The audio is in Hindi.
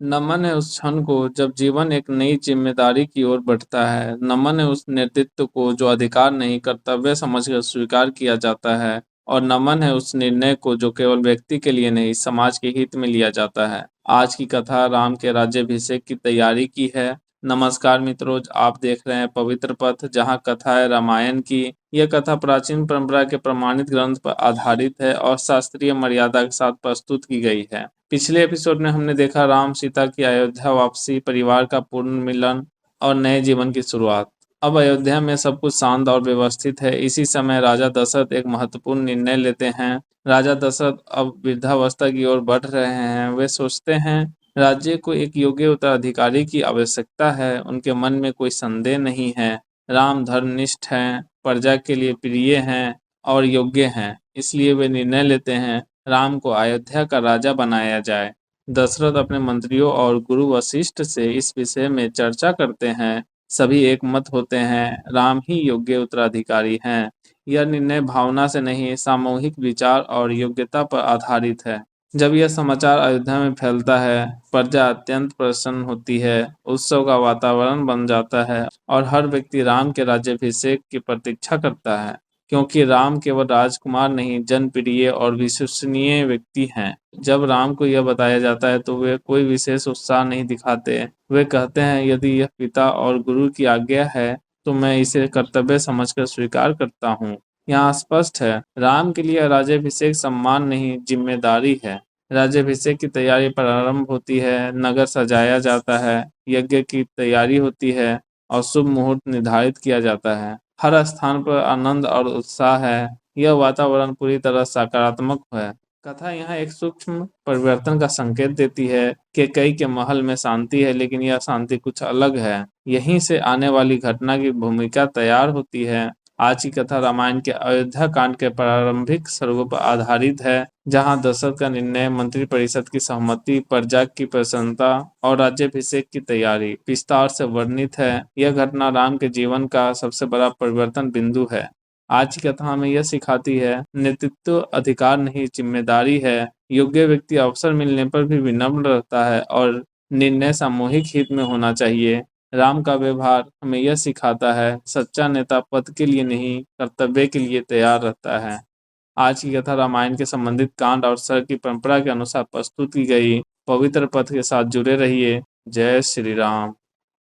नमन है उस क्षण को जब जीवन एक नई जिम्मेदारी की ओर बढ़ता है। नमन है उस नेतृत्व को जो अधिकार नहीं कर्तव्य समझकर स्वीकार किया जाता है। और नमन है उस निर्णय को जो केवल व्यक्ति के लिए नहीं समाज के हित में लिया जाता है। आज की कथा राम के राज्याभिषेक की तैयारी की है। नमस्कार मित्रों, आप देख रहे हैं पवित्र पथ, जहाँ कथा है रामायण की। यह कथा प्राचीन परंपरा के प्रमाणित ग्रंथ पर आधारित है और शास्त्रीय मर्यादा के साथ प्रस्तुत की गई है। पिछले एपिसोड में हमने देखा राम सीता की अयोध्या वापसी, परिवार का पुनर्मिलन और नए जीवन की शुरुआत। अब अयोध्या में सब कुछ शांत और व्यवस्थित है। इसी समय राजा दशरथ एक महत्वपूर्ण निर्णय लेते हैं। राजा दशरथ अब वृद्धावस्था की ओर बढ़ रहे हैं। वे सोचते हैं राज्य को एक योग्य उत्तराधिकारी की आवश्यकता है। उनके मन में कोई संदेह नहीं है। राम धर्मनिष्ठ हैं, प्रजा के लिए प्रिय हैं और योग्य हैं। इसलिए वे निर्णय लेते हैं राम को अयोध्या का राजा बनाया जाए। दशरथ अपने मंत्रियों और गुरु वशिष्ठ से इस विषय में चर्चा करते हैं। सभी एक मत होते हैं, राम ही योग्य उत्तराधिकारी हैं। यह निर्णय भावना से नहीं, सामूहिक विचार और योग्यता पर आधारित है। जब यह समाचार अयोध्या में फैलता है, प्रजा अत्यंत प्रसन्न होती है। उत्सव का वातावरण बन जाता है और हर व्यक्ति राम के राज्याभिषेक की प्रतीक्षा करता है, क्योंकि राम केवल राजकुमार नहीं, जनप्रिय और विश्वसनीय व्यक्ति हैं। जब राम को यह बताया जाता है तो वे कोई विशेष उत्साह नहीं दिखाते। वे कहते हैं, यदि यह पिता और गुरु की आज्ञा है तो मैं इसे कर्तव्य समझकर स्वीकार करता हूँ। यहाँ स्पष्ट है, राम के लिए राज्याभिषेक सम्मान नहीं, जिम्मेदारी है। राज्याभिषेक की तैयारी प्रारंभ होती है, नगर सजाया जाता है, यज्ञ की तैयारी होती है और शुभ मुहूर्त निर्धारित किया जाता है। हर स्थान पर आनंद और उत्साह है। यह वातावरण पूरी तरह सकारात्मक है। कथा यहाँ एक सूक्ष्म परिवर्तन का संकेत देती है कि कई के महल में शांति है, लेकिन यह शांति कुछ अलग है। यहीं से आने वाली घटना की भूमिका तैयार होती है। आज की कथा रामायण के अयोध्या कांड के प्रारंभिक स्वरूप पर आधारित है, जहां दशरथ का निर्णय, मंत्रिपरिषद की सहमति, प्रजा की प्रसन्नता और राज्याभिषेक की तैयारी विस्तार से वर्णित है। यह घटना राम के जीवन का सबसे बड़ा परिवर्तन बिंदु है। आज की कथा हमें यह सिखाती है, नेतृत्व अधिकार नहीं, जिम्मेदारी है। योग्य व्यक्ति अवसर मिलने पर भी विनम्र रहता है और निर्णय सामूहिक हित में होना चाहिए। राम का व्यवहार हमें यह सिखाता है, सच्चा नेता पद के लिए नहीं, कर्तव्य के लिए तैयार रहता है। आज की कथा रामायण के संबंधित कांड और सर्ग की परंपरा के अनुसार प्रस्तुत की गई। पवित्र पथ के साथ जुड़े रहिए। जय श्री राम।